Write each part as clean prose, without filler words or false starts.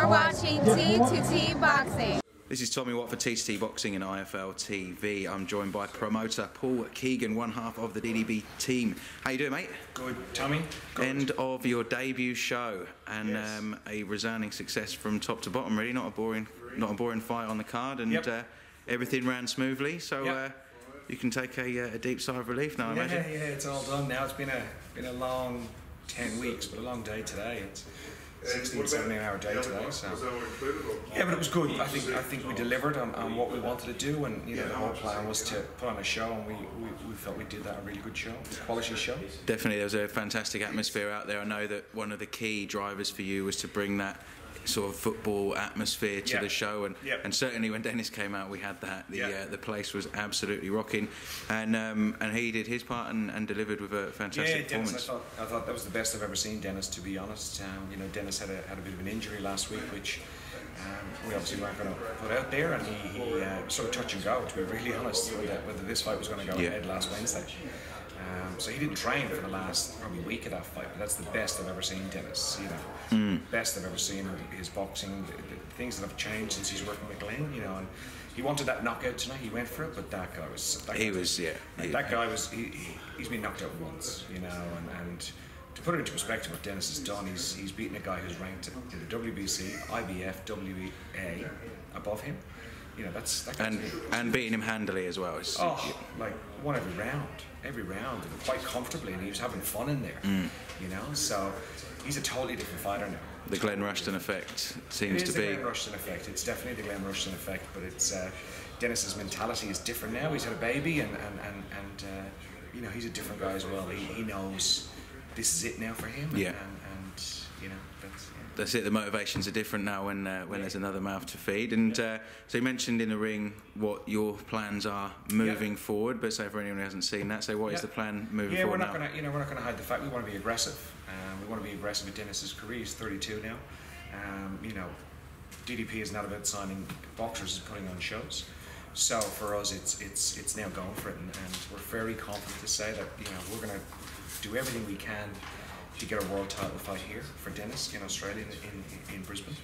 You're watching T2T Boxing. This is Tommy Watt for T2T Boxing and IFL TV. I'm joined by promoter Paul Keegan, one half of the DDP team. How you doing, mate? Good, Tommy. Good. End of your debut show, and yes, a resounding success from top to bottom. Really, not a boring fight on the card, and everything ran smoothly. So you can take a deep sigh of relief now, I imagine. Yeah, it's all done now. It's been a long 10 weeks, but a long day today. It's 16, 17 hour day today, so yeah, but it was good. I think we delivered on what we wanted to do, and you know, the whole plan was to put on a show, and we felt we did that, a really good show, a quality show. Definitely, there was a fantastic atmosphere out there. I know that one of the key drivers for you was to bring that sort of football atmosphere to the show, and certainly when Dennis came out, we had that. The place was absolutely rocking, and he did his part and delivered with a fantastic performance. Dennis, I thought that was the best I've ever seen Dennis, to be honest. You know, Dennis had a bit of an injury last week, which we obviously weren't going to put out there, and he was sort of touch and go, to be really honest, whether this fight was going to go ahead last Wednesday. So he didn't train for the last probably week of that fight, but that's the best I've ever seen Dennis. You know, best I've ever seen his boxing. The things that have changed since he's working with Glenn. You know, and he wanted that knockout tonight. He went for it, but that guy was. He's been knocked out once. You know, and to put it into perspective, what Dennis has done, he's beaten a guy who's ranked in the WBC, IBF, WBA above him. You know, and beating him handily as well. Like won every round, quite comfortably, and he was having fun in there. You know, so he's a totally different fighter now. The Glenn Rushton effect seems to be. The Glenn Rushton effect. It's definitely the Glenn Rushton effect, but it's Dennis's mentality is different now. He's had a baby, and you know, he's a different guy as well. He knows this is it now for him. And you know, that's it. The motivations are different now when there's another mouth to feed. And so you mentioned in the ring what your plans are moving forward. But say for anyone who hasn't seen that, what is the plan moving forward now? We're not going to hide the fact we want to be aggressive. We want to be aggressive with Dennis's career. He's 32 now. You know, DDP is not about signing boxers; it's putting on shows. So for us, it's now going for it, and we're very confident to say that we're going to do everything we can to get a world title fight here for Dennis in Australia, in Brisbane.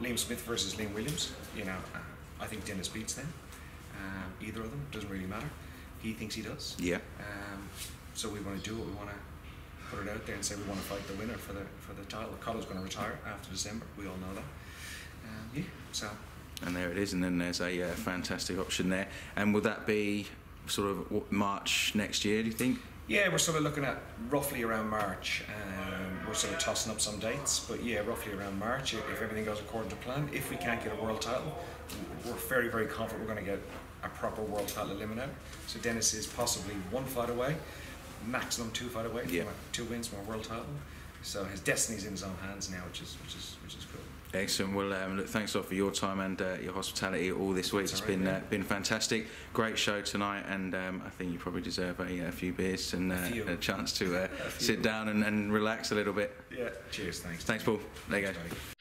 Liam Smith versus Liam Williams. You know, I think Dennis beats them. Either of them, doesn't really matter. He thinks he does. Yeah. So we want to do it. We want to put it out there and say we want to fight the winner for the title. Cotto's going to retire after December. We all know that. So. And there it is. And then there's a fantastic option there. And will that be sort of March next year? Do you think? Yeah, we're sort of looking at roughly around March. We're sort of tossing up some dates, but yeah, roughly around March, if everything goes according to plan. If we can't get a world title, we're very, very confident we're going to get a proper world title eliminator. So Dennis is possibly one fight away, maximum 2 fight away from 2 wins from a world title. So his destiny's in his own hands now, which is cool. Excellent. Well, look, thanks a lot for your time and your hospitality all this week. It's been fantastic. Great show tonight, and I think you probably deserve a few beers and a chance to sit down and relax a little bit. Yeah. Cheers. Thanks. Thanks, Paul. There you go.